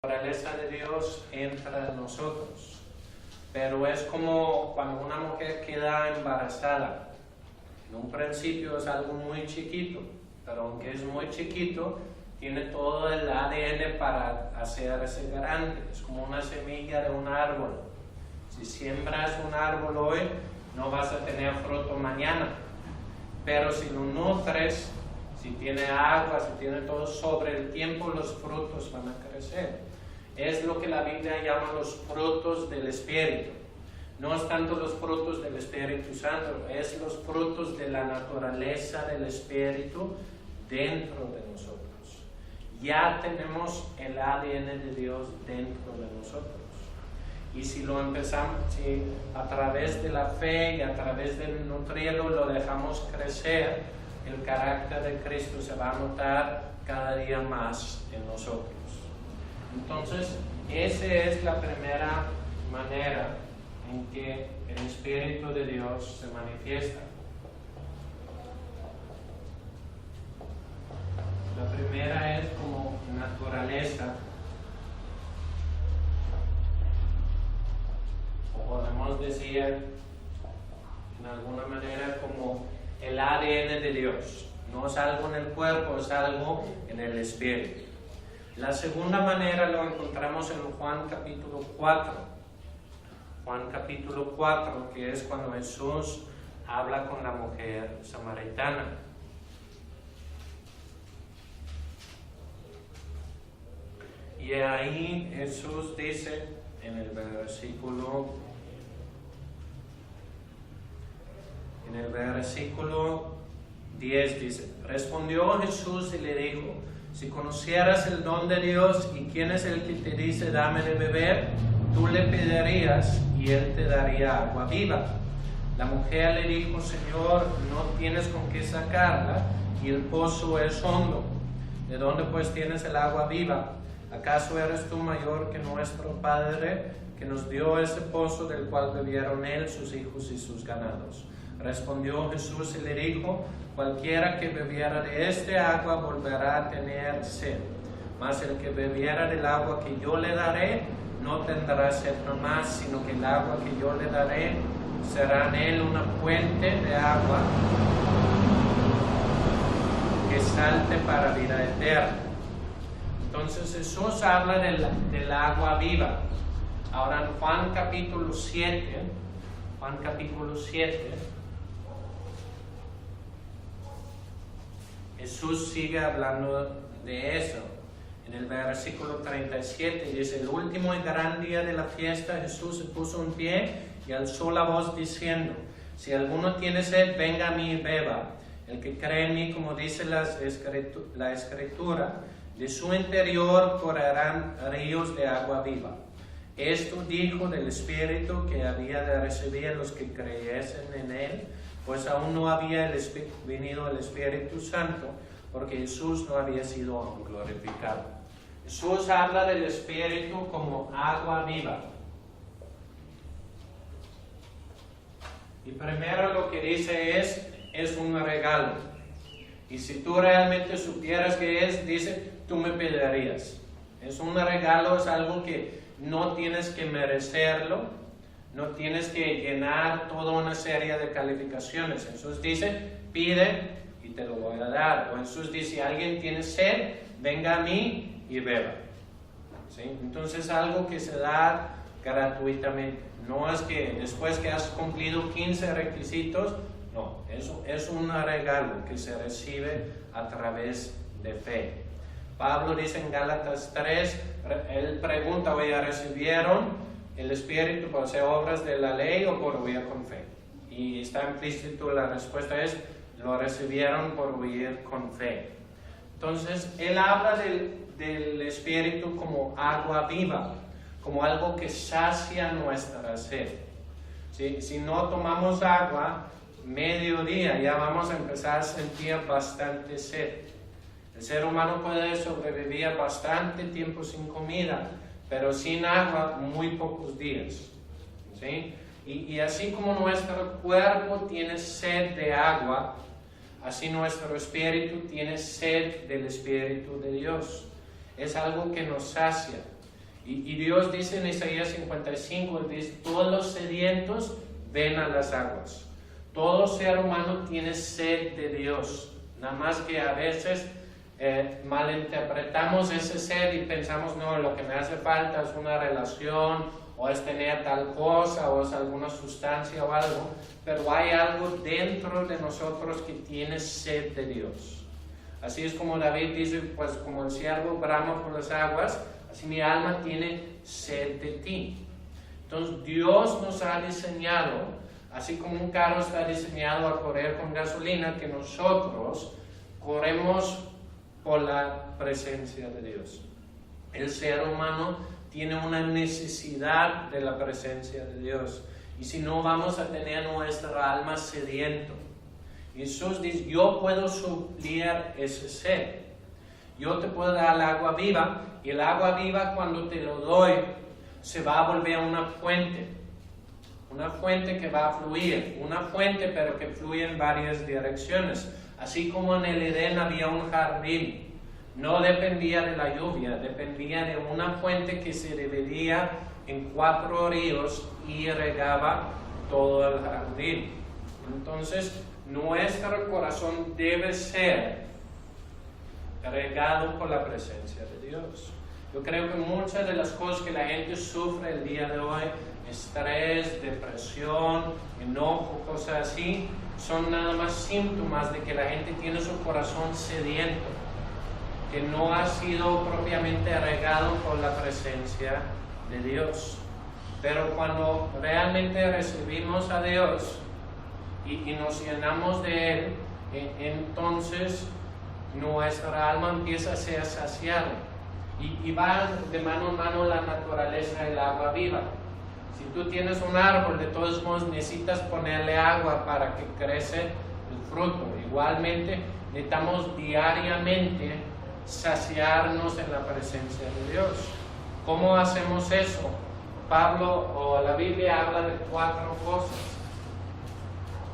La naturaleza de Dios entra en nosotros, pero es como cuando una mujer queda embarazada. En un principio es algo muy chiquito, pero aunque es muy chiquito, tiene todo el ADN para hacerse grande. Es como una semilla de un árbol. Si siembras un árbol hoy, no vas a tener fruto mañana, pero si lo nutres, si tiene agua, si tiene todo, sobre el tiempo los frutos van a crecer. Es lo que la Biblia llama los frutos del Espíritu. No es tanto los frutos del Espíritu Santo, es los frutos de la naturaleza del Espíritu dentro de nosotros. Ya tenemos el ADN de Dios dentro de nosotros. Y si lo empezamos, si a través de la fe y a través del nutrirlo lo dejamos crecer, el carácter de Cristo se va a notar cada día más en nosotros. Entonces, esa es la primera manera en que el Espíritu de Dios se manifiesta. La primera es como naturaleza, o podemos decir en alguna manera como el ADN de Dios. No es algo en el cuerpo, es algo en el Espíritu. La segunda manera lo encontramos en Juan capítulo 4. Juan capítulo 4, que es cuando Jesús habla con la mujer samaritana. Y ahí Jesús dice en el versículo 10 dice: respondió Jesús y le dijo: si conocieras el don de Dios y quién es el que te dice dame de beber, tú le pedirías y él te daría agua viva. La mujer le dijo: Señor, no tienes con qué sacarla y el pozo es hondo. ¿De dónde pues tienes el agua viva? ¿Acaso eres tú mayor que nuestro padre, que nos dio ese pozo del cual bebieron él, sus hijos y sus ganados? Respondió Jesús y le dijo: cualquiera que bebiera de este agua volverá a tener sed, mas el que bebiera del agua que yo le daré no tendrá sed jamás, sino que el agua que yo le daré será en él una fuente de agua que salte para vida eterna. Entonces Jesús habla del agua viva. Ahora en Juan capítulo 7, Jesús sigue hablando de eso. En el versículo 37 dice: el último y gran día de la fiesta, Jesús se puso en pie y alzó la voz diciendo: si alguno tiene sed, venga a mí y beba. El que cree en mí, como dice la Escritura, de su interior correrán ríos de agua viva. Esto dijo del Espíritu que había de recibir los que creyesen en él, pues aún no había venido el Espíritu Santo, porque Jesús no había sido aún glorificado. Jesús habla del Espíritu como agua viva. Y primero lo que dice es un regalo. Y si tú realmente supieras qué es, dice, tú me pedirías. Es un regalo, es algo que no tienes que merecerlo, no tienes que llenar toda una serie de calificaciones. Jesús dice, pide y te lo voy a dar. O Jesús dice, alguien tiene sed, venga a mí y beba. ¿Sí? Entonces algo que se da gratuitamente. No es que después que has cumplido 15 requisitos, no, eso es un regalo que se recibe a través de fe. Pablo dice en Gálatas 3, él pregunta, oye, ¿recibieron el Espíritu por hacer obras de la ley o por oír con fe? Y está implícito, la respuesta es, lo recibieron por oír con fe. Entonces, él habla del Espíritu como agua viva, como algo que sacia nuestra sed. Si no tomamos agua, mediodía ya vamos a empezar a sentir bastante sed. El ser humano puede sobrevivir bastante tiempo sin comida, pero sin agua muy pocos días. ¿Sí? Y así como nuestro cuerpo tiene sed de agua, así nuestro espíritu tiene sed del Espíritu de Dios. Es algo que nos sacia. Y Dios dice en Isaías 55, dice, todos los sedientos ven a las aguas. Todo ser humano tiene sed de Dios. Nada más que a veces malinterpretamos ese sed y pensamos, no, lo que me hace falta es una relación, o es tener tal cosa, o es alguna sustancia o algo, pero hay algo dentro de nosotros que tiene sed de Dios. Así es como David dice, pues como el ciervo brama por las aguas, así mi alma tiene sed de ti. Entonces Dios nos ha diseñado, así como un carro está diseñado a correr con gasolina, que nosotros corremos por la presencia de Dios. El ser humano tiene una necesidad de la presencia de Dios. Y si no, vamos a tener nuestra alma sediento. Jesús dice, yo puedo suplir ese sed. Yo te puedo dar el agua viva, y el agua viva cuando te lo doy, se va a volver una fuente. Una fuente que va a fluir. Una fuente, pero que fluye en varias direcciones. Así como en el Edén había un jardín. No dependía de la lluvia, dependía de una fuente que se dividía en 4 ríos y regaba todo el jardín. Entonces, nuestro corazón debe ser regado por la presencia de Dios. Yo creo que muchas de las cosas que la gente sufre el día de hoy, estrés, depresión, enojo, cosas así, son nada más síntomas de que la gente tiene su corazón sediento, que no ha sido propiamente regado por la presencia de Dios. Pero cuando realmente recibimos a Dios y nos llenamos de Él, entonces nuestra alma empieza a ser saciada. Y va de mano en mano la naturaleza del agua viva. Si tú tienes un árbol, de todos modos necesitas ponerle agua para que crece el fruto. Igualmente, necesitamos diariamente saciarnos en la presencia de Dios. ¿Cómo hacemos eso? Pablo o la Biblia habla de 4 cosas.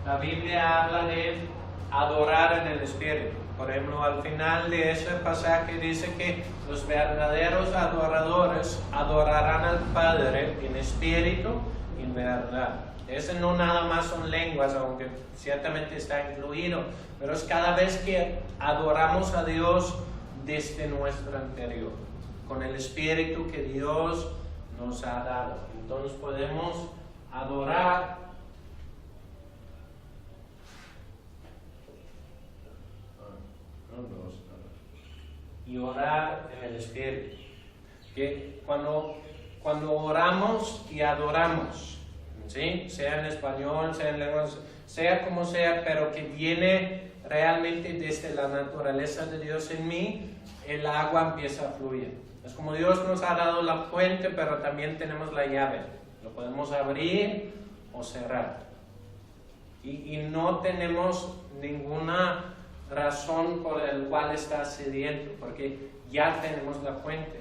La Biblia habla de adorar en el Espíritu. Por ejemplo, al final de ese pasaje dice que los verdaderos adoradores adorarán al Padre en espíritu y en verdad. Ese no nada más son lenguas, aunque ciertamente está incluido, pero es cada vez que adoramos a Dios desde nuestro interior, con el espíritu que Dios nos ha dado. Entonces podemos adorar y orar en el Espíritu. Que cuando oramos y adoramos, ¿sí? Sea en español, sea en lenguas, sea como sea, pero que viene realmente desde la naturaleza de Dios en mí, el agua empieza a fluir. Es como Dios nos ha dado la fuente, pero también tenemos la llave. Lo podemos abrir o cerrar. Y no tenemos ninguna razón por la cual está sediento, porque ya tenemos la fuente.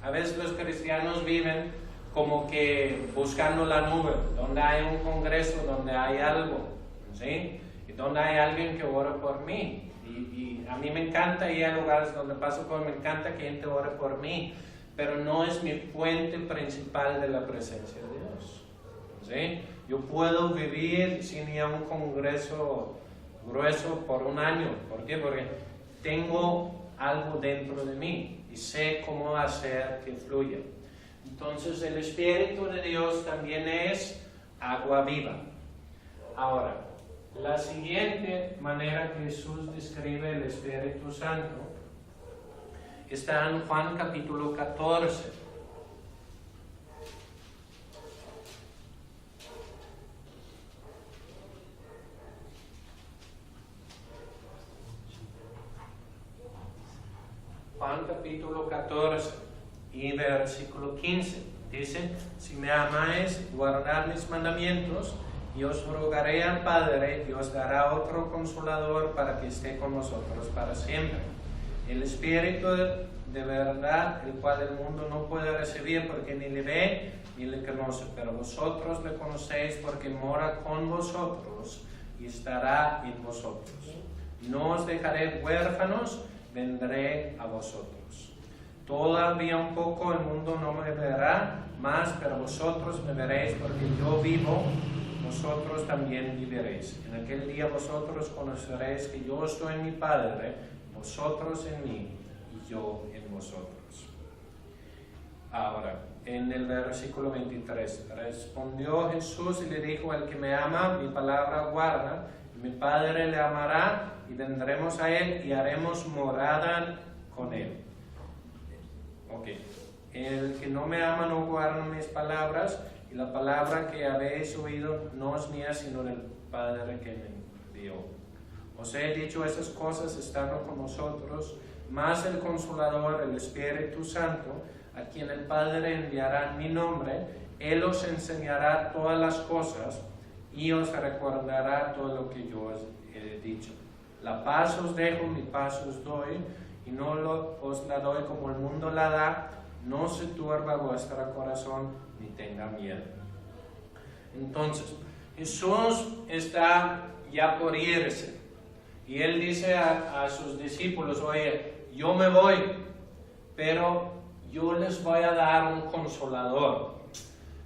A veces los cristianos viven como que buscando la nube, donde hay un congreso, donde hay algo, ¿sí? Y donde hay alguien que ora por mí. Y a mí me encanta ir a lugares donde paso por, me encanta que gente ore por mí, pero no es mi fuente principal de la presencia de Dios, ¿sí? Yo puedo vivir sin ir a un congreso grueso por un año. ¿Por qué? Porque tengo algo dentro de mí y sé cómo hacer que fluya. Entonces el Espíritu de Dios también es agua viva. Ahora, la siguiente manera que Jesús describe el Espíritu Santo está en Juan capítulo 14. Juan capítulo 14 y versículo 15 dice: si me amáis, guardad mis mandamientos, y os rogaré al Padre, y os dará otro consolador para que esté con vosotros para siempre. El Espíritu de verdad, el cual el mundo no puede recibir porque ni le ve ni le conoce, pero vosotros le conocéis porque mora con vosotros y estará en vosotros. No os dejaré huérfanos, vendré a vosotros. todavía un poco el mundo no me verá más, pero vosotros me veréis, porque yo vivo, vosotros también viviréis. En aquel día vosotros conoceréis que yo estoy en mi Padre, vosotros en mí y yo en vosotros. Ahora, en el versículo 23, respondió Jesús y le dijo: el que me ama, mi palabra guarda, y mi Padre le amará, y vendremos a él y haremos morada con él. Ok, el que no me ama no guarda mis palabras, y la palabra que habéis oído no es mía, sino del Padre que me envió. Os he dicho esas cosas estando con vosotros, mas el Consolador, el Espíritu Santo, a quien el Padre enviará en mi nombre, Él os enseñará todas las cosas y os recordará todo lo que yo os he dicho. La paz os dejo, mi paz os doy, y no os la doy como el mundo la da. No se turba vuestro corazón, ni tenga miedo. Entonces, Jesús está ya por irse, y Él dice a sus discípulos: oye, yo me voy, pero yo les voy a dar un consolador.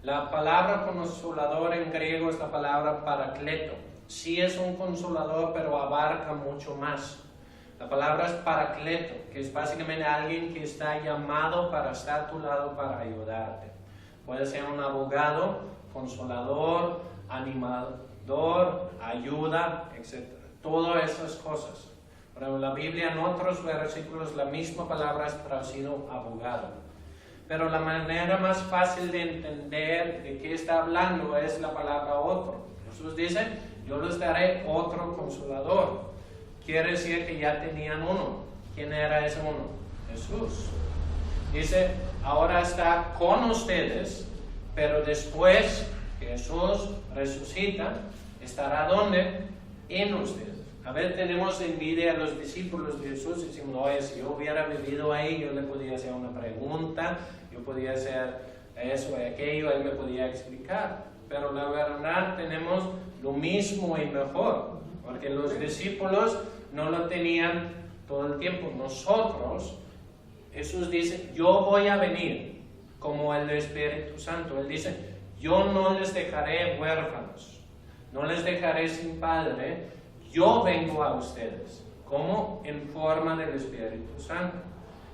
La palabra consolador en griego es la palabra paracleto. Sí es un consolador, pero abarca mucho más. La palabra es paracleto, que es básicamente alguien que está llamado para estar a tu lado, para ayudarte. Puede ser un abogado, consolador, animador, ayuda, etc. Todas esas cosas. Pero en la Biblia, en otros versículos, la misma palabra es traducido abogado. Pero la manera más fácil de entender de qué está hablando es la palabra otro. Jesús dice: yo les daré otro consolador. Quiere decir que ya tenían uno. ¿Quién era ese uno? Jesús. Dice: ahora está con ustedes, pero después que Jesús resucita, ¿estará dónde? En ustedes. A veces tenemos envidia a los discípulos de Jesús y decimos: oye, si yo hubiera vivido ahí, yo le podía hacer una pregunta, yo podía hacer eso y aquello, él me podía explicar. Pero la verdad, tenemos lo mismo y mejor, porque los discípulos no lo tenían todo el tiempo. Nosotros, Jesús dice: yo voy a venir como el Espíritu Santo. Él dice: yo no les dejaré huérfanos, no les dejaré sin padre. Yo vengo a ustedes, como en forma del Espíritu Santo.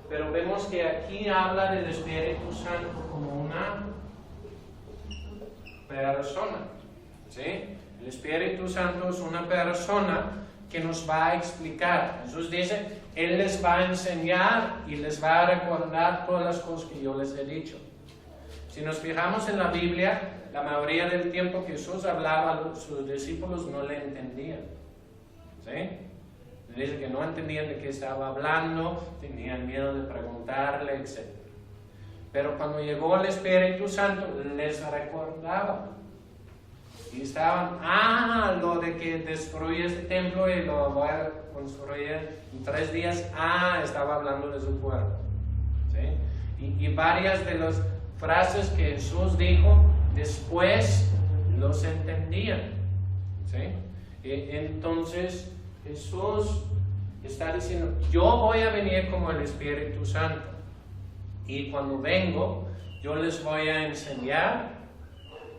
Pero vemos que aquí habla del Espíritu Santo como una persona, ¿sí? El Espíritu Santo es una persona que nos va a explicar. Jesús dice: Él les va a enseñar y les va a recordar todas las cosas que yo les he dicho. Si nos fijamos en la Biblia, la mayoría del tiempo que Jesús hablaba a sus discípulos no le entendían. ¿Sí? Dice que no entendían de qué estaba hablando, tenían miedo de preguntarle, etc. Pero cuando llegó el Espíritu Santo, les recordaba. Y estaban: lo de que destruye este templo y lo voy a construir en 3 días, estaba hablando de su cuerpo. ¿Sí? Y varias de las frases que Jesús dijo, después los entendían. ¿Sí? Entonces Jesús está diciendo: yo voy a venir como el Espíritu Santo, y cuando vengo yo les voy a enseñar,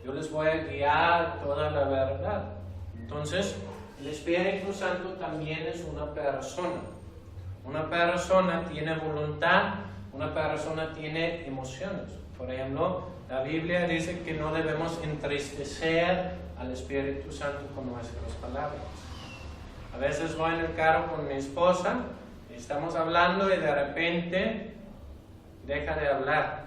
yo les voy a guiar toda la verdad. Entonces el Espíritu Santo también es una persona. Una persona tiene voluntad, una persona tiene emociones. Por ejemplo, la Biblia dice que no debemos entristecer al Espíritu Santo con nuestras palabras. A veces voy en el carro con mi esposa y estamos hablando y de repente deja de hablar.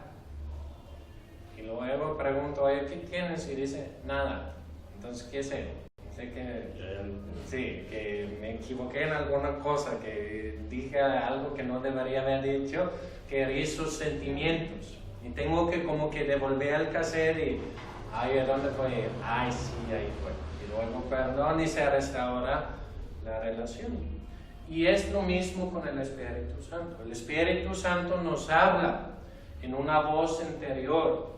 Y luego pregunto: oye, ¿qué tienes? Y dice: nada. Entonces, ¿qué sé? Sé que me equivoqué en alguna cosa, que dije algo que no debería haber dicho, que herí sus sentimientos. Y tengo que como que devolver al cassette y: ¿a dónde fue? Sí, ahí fue. Y luego perdón y se restaura la relación. Y es lo mismo con el Espíritu Santo. El Espíritu Santo nos habla en una voz interior.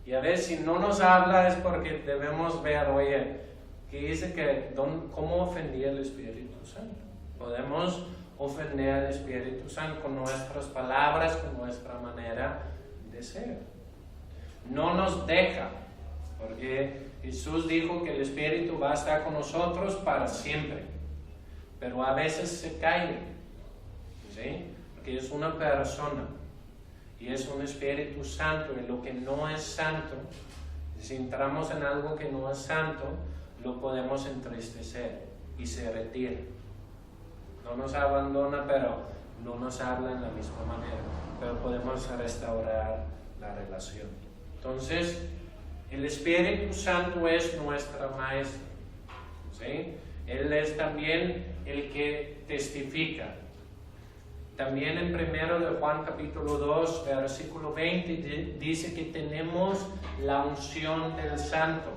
Y a veces, si no nos habla, es porque debemos ver: oye, ¿qué dice? ¿Cómo ofendí al Espíritu Santo? Podemos ofender al Espíritu Santo con nuestras palabras, con nuestra manera de ser. No nos deja, porque Jesús dijo que el Espíritu va a estar con nosotros para siempre, pero a veces se cae, ¿sí? Porque es una persona y es un Espíritu Santo, y lo que no es santo, si entramos en algo que no es santo, lo podemos entristecer y se retira. No nos abandona, pero no nos habla en la misma manera, pero podemos restaurar la relación. Entonces, el Espíritu Santo es nuestra maestra, ¿sí? Él es también el que testifica. También en 1 de Juan capítulo 2, versículo 20, dice que tenemos la unción del Santo,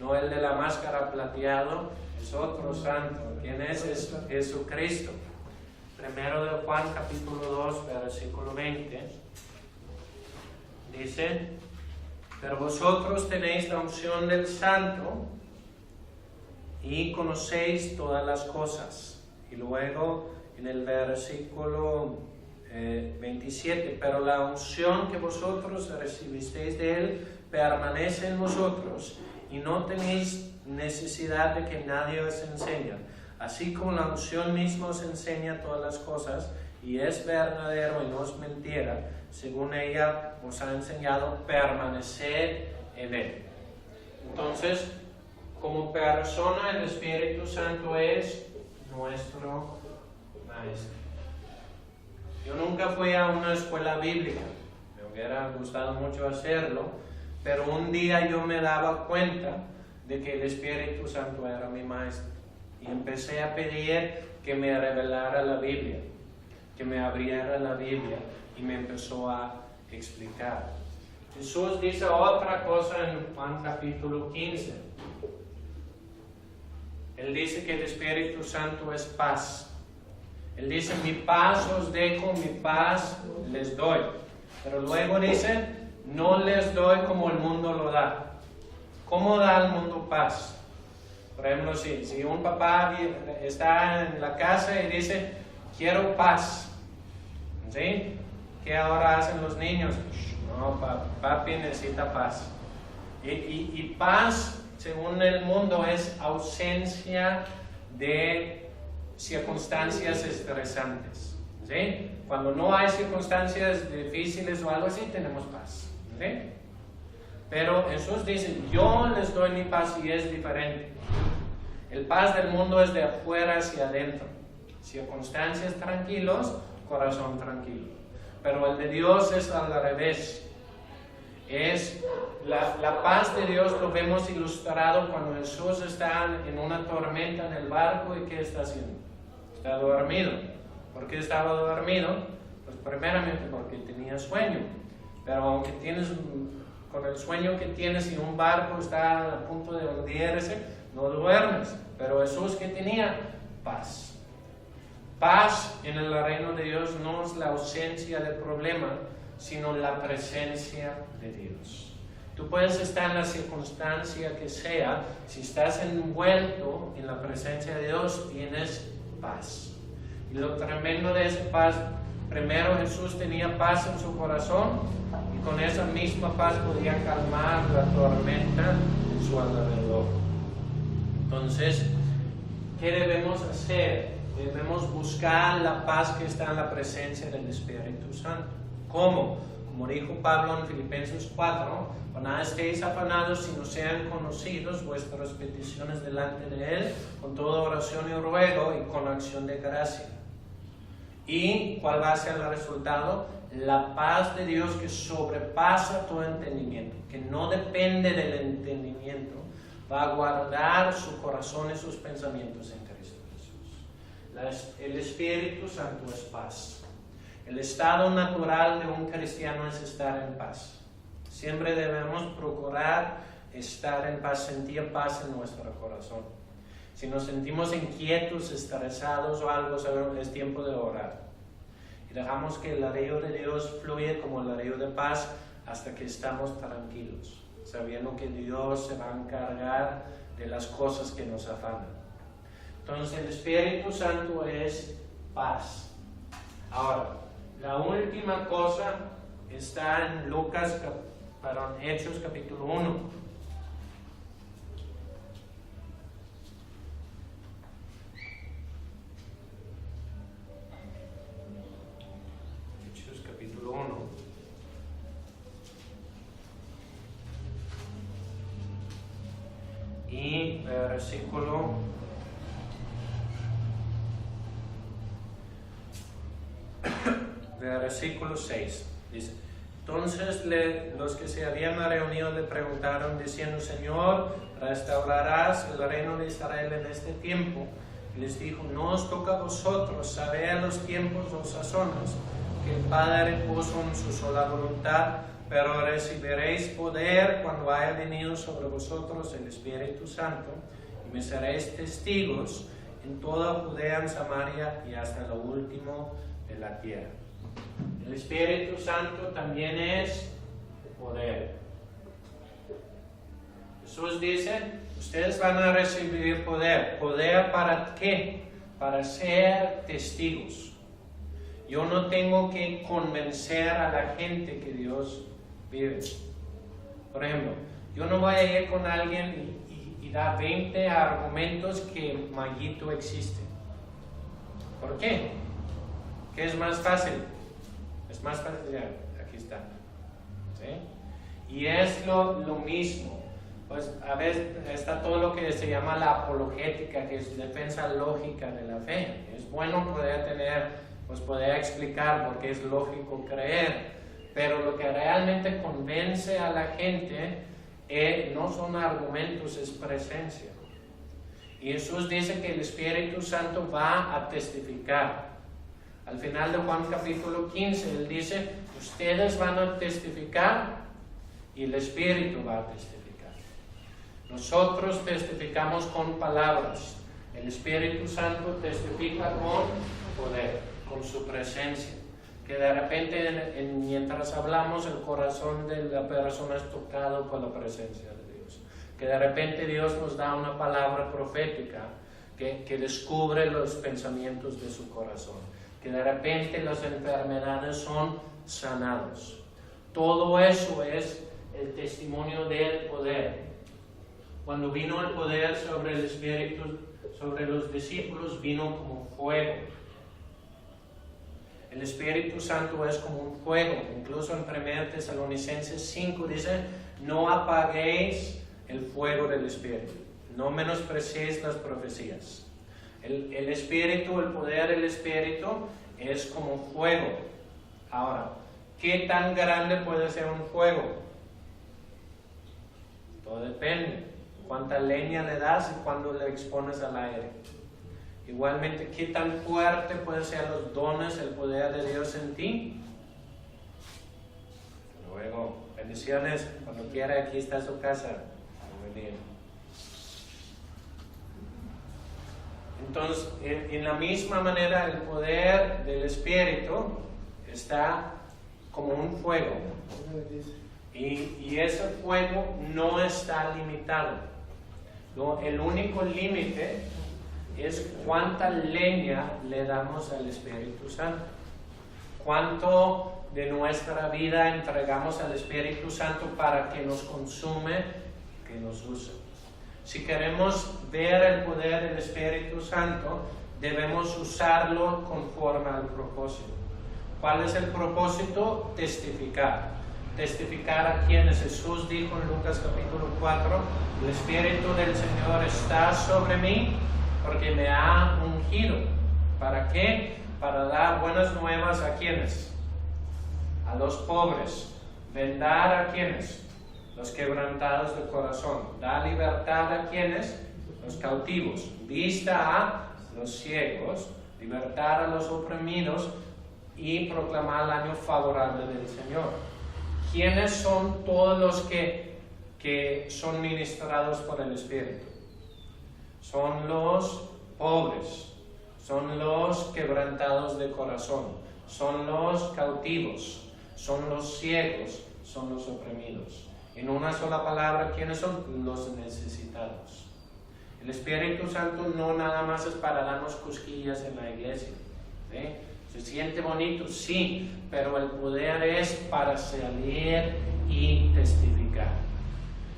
no el de la máscara plateado, es otro santo. ¿Quién es? Es Jesucristo. 1 de Juan capítulo 2, versículo 20, dice: pero vosotros tenéis la unción del Santo y conocéis todas las cosas. Y luego en el versículo 27, pero la unción que vosotros recibisteis de Él permanece en vosotros, y no tenéis necesidad de que nadie os enseñe. Así como la unción misma os enseña todas las cosas, y es verdadero y no es mentira, según ella os ha enseñado, permaneced en Él. Entonces, como persona, el Espíritu Santo es nuestro maestro. Yo nunca fui a una escuela bíblica, me hubiera gustado mucho hacerlo, pero un día yo me daba cuenta de que el Espíritu Santo era mi maestro, y empecé a pedir que me revelara la Biblia, que me abriera la Biblia, y me empezó a explicar. Jesús dice otra cosa en Juan capítulo 15. Él dice que el Espíritu Santo es paz. Él dice: mi paz os dejo, mi paz les doy. Pero luego dice: no les doy como el mundo lo da. ¿Cómo da el mundo paz? Por ejemplo, si un papá está en la casa y dice: quiero paz, ¿sí? ¿Qué ahora hacen los niños? No, papi necesita paz. Y paz, según el mundo, es ausencia de circunstancias estresantes, ¿sí? Cuando no hay circunstancias difíciles o algo así, tenemos paz, ¿sí? Pero Jesús dice: yo les doy mi paz, y es diferente. El paz del mundo es de afuera hacia adentro. Circunstancias tranquilos, corazón tranquilo. Pero el de Dios es al revés. Es la paz de Dios. Lo vemos ilustrado cuando Jesús está en una tormenta en el barco. ¿Y qué está haciendo? Está dormido. ¿Por qué estaba dormido? Pues primeramente porque tenía sueño. Pero aunque con el sueño que tienes y un barco está a punto de hundirse, no duermes. Pero Jesús, ¿qué tenía? Paz. Paz en el reino de Dios no es la ausencia del problema, sino la presencia de Dios. Tú puedes estar en la circunstancia que sea, si estás envuelto en la presencia de Dios, tienes paz. Y lo tremendo de esa paz, primero Jesús tenía paz en su corazón, y con esa misma paz podía calmar la tormenta en su alrededor. Entonces, ¿qué debemos hacer? Debemos buscar la paz que está en la presencia del Espíritu Santo. ¿Cómo? Como dijo Pablo en Filipenses 4, no nada estéis afanados, sino sean conocidos vuestras peticiones delante de Él, con toda oración y ruego y con acción de gracia. ¿Y cuál va a ser el resultado? La paz de Dios que sobrepasa todo entendimiento, que no depende del entendimiento, va a guardar su corazón y sus pensamientos en Cristo Jesús. El Espíritu Santo es paz. El estado natural de un cristiano es estar en paz. Siempre debemos procurar estar en paz, sentir paz en nuestro corazón. Si nos sentimos inquietos, estresados o algo, sabemos que es tiempo de orar. Y dejamos que el río de Dios fluya como el río de paz hasta que estamos tranquilos, sabiendo que Dios se va a encargar de las cosas que nos afanan. Entonces el Espíritu Santo es paz. Ahora, la última cosa está en Hechos capítulo 1. Hechos capítulo 1. Y versículo 6 dice: entonces los que se habían reunido le preguntaron diciendo: Señor, ¿restaurarás el reino de Israel en este tiempo? Y les dijo: no os toca a vosotros saber los tiempos o sazones que el Padre puso en su sola voluntad, pero recibiréis poder cuando haya venido sobre vosotros el Espíritu Santo, y me seréis testigos en toda Judea, en Samaria y hasta lo último de la tierra. El Espíritu Santo también es poder. Jesús dice: ustedes van a recibir poder. ¿Poder para qué? Para ser testigos. Yo no tengo que convencer a la gente que Dios vive. Por ejemplo, yo no voy a ir con alguien y dar 20 argumentos que Mayito existe. ¿Por qué? ¿Qué es más fácil? Es más fácil, ya, aquí está. ¿Sí? Y es lo mismo. Pues a veces está todo lo que se llama la apologética, que es defensa lógica de la fe. Es bueno poder explicar por qué es lógico creer, pero lo que realmente convence a la gente no son argumentos, es presencia. Y Jesús dice que el Espíritu Santo va a testificar. Al final de Juan capítulo 15, Él dice: ustedes van a testificar y el Espíritu va a testificar. Nosotros testificamos con palabras. El Espíritu Santo testifica con poder, con su presencia. Que de repente, mientras hablamos, el corazón de la persona es tocado por la presencia de Dios. Que de repente Dios nos da una palabra profética que descubre los pensamientos de su corazón. Que de repente las enfermedades son sanadas. Todo eso es el testimonio del poder. Cuando vino el poder sobre el Espíritu, sobre los discípulos, vino como fuego. El Espíritu Santo es como un fuego. Incluso en 1 Tesalonicenses 5 dice: no apaguéis el fuego del Espíritu, no menospreciéis las profecías. El Espíritu, el poder del Espíritu es como fuego. Ahora, ¿qué tan grande puede ser un fuego? Todo depende. ¿Cuánta leña le das y cuándo le expones al aire? Igualmente, ¿qué tan fuerte pueden ser los dones, el poder de Dios en ti? Luego, bendiciones. Cuando quiera, aquí está su casa. Muy bien. Entonces, en la misma manera, el poder del Espíritu está como un fuego. Y ese fuego no está limitado. El único límite es cuánta leña le damos al Espíritu Santo. Cuánto de nuestra vida entregamos al Espíritu Santo para que nos consume, que nos use. Si queremos ver el poder del Espíritu Santo, debemos usarlo conforme al propósito. ¿Cuál es el propósito? Testificar. Testificar a quienes Jesús dijo en Lucas capítulo 4: el Espíritu del Señor está sobre mí porque me ha ungido. ¿Para qué? Para dar buenas nuevas a quienes, a los pobres, vendar a quienes, los quebrantados de corazón, dar libertad a quienes, los cautivos, vista a los ciegos, libertar a los oprimidos y proclamar el año favorable del Señor. ¿Quiénes son todos los que son ministrados por el Espíritu? Son los pobres, son los quebrantados de corazón, son los cautivos, son los ciegos, son los oprimidos. En una sola palabra, ¿quiénes son? Los necesitados. El Espíritu Santo no nada más es para darnos cosquillas en la iglesia. ¿sí? Se siente bonito, sí, pero el poder es para salir y testificar.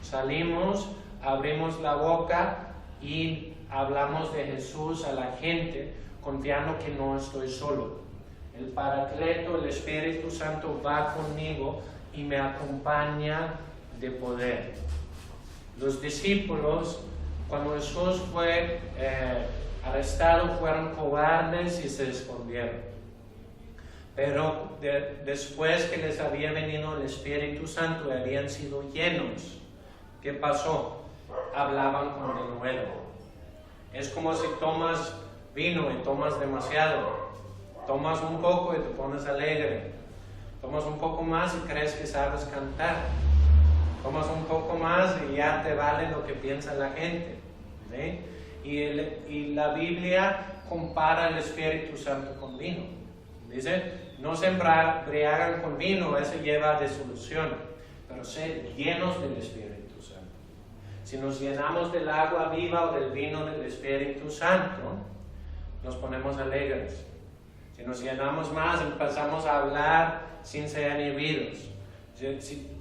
Salimos, abrimos la boca y hablamos de Jesús a la gente, confiando que no estoy solo. El Paracleto, el Espíritu Santo va conmigo y me acompaña de poder. Los discípulos, cuando Jesús fue arrestado, fueron cobardes y se escondieron. Pero después que les había venido el Espíritu Santo y habían sido llenos, ¿qué pasó? Hablaban con denuedo. Es como si tomas vino y tomas demasiado. Tomas un poco y te pones alegre. Tomas un poco más y crees que sabes cantar. Tomas un poco más y ya te vale lo que piensa la gente, ¿sí? Y la Biblia compara el Espíritu Santo con vino. Dice, no se embriagan con vino, eso lleva a disolución, pero ser llenos del Espíritu Santo. Si nos llenamos del agua viva o del vino del Espíritu Santo, nos ponemos alegres. Si nos llenamos más, empezamos a hablar sin ser inhibidos.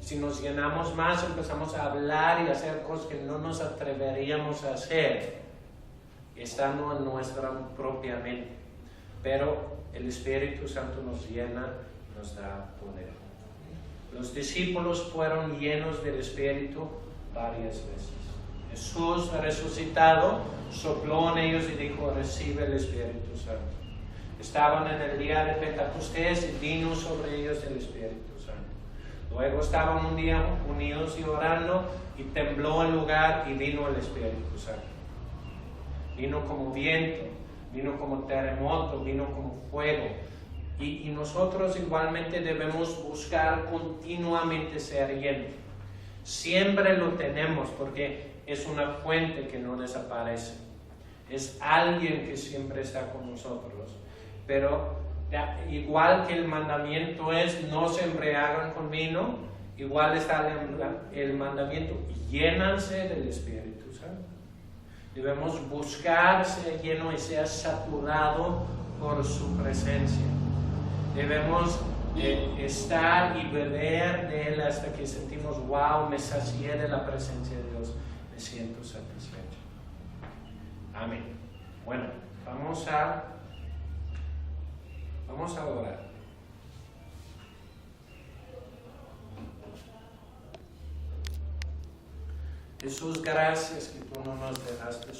Si nos llenamos más, empezamos a hablar y a hacer cosas que no nos atreveríamos a hacer, estando en nuestra propia mente. Pero el Espíritu Santo nos llena, nos da poder. Los discípulos fueron llenos del Espíritu varias veces. Jesús resucitado sopló en ellos y dijo, recibe el Espíritu Santo. Estaban en el día de Pentecostés y vino sobre ellos el Espíritu Santo. Luego estaban un día unidos y orando y tembló el lugar y vino el Espíritu Santo. Vino como viento, vino como terremoto, vino como fuego. Y nosotros igualmente debemos buscar continuamente ser llenos. Siempre lo tenemos porque es una fuente que no desaparece. Es alguien que siempre está con nosotros. Pero igual que el mandamiento es no se embriagan con vino, igual está el mandamiento, llénanse del Espíritu Santo. Debemos buscar ser lleno y ser saturado por su presencia. Debemos estar y beber de Él hasta que sentimos, wow, me sacié de la presencia de Dios, me siento satisfecho. Amén. Bueno, vamos a orar. Jesús, gracias que tú no nos dejaste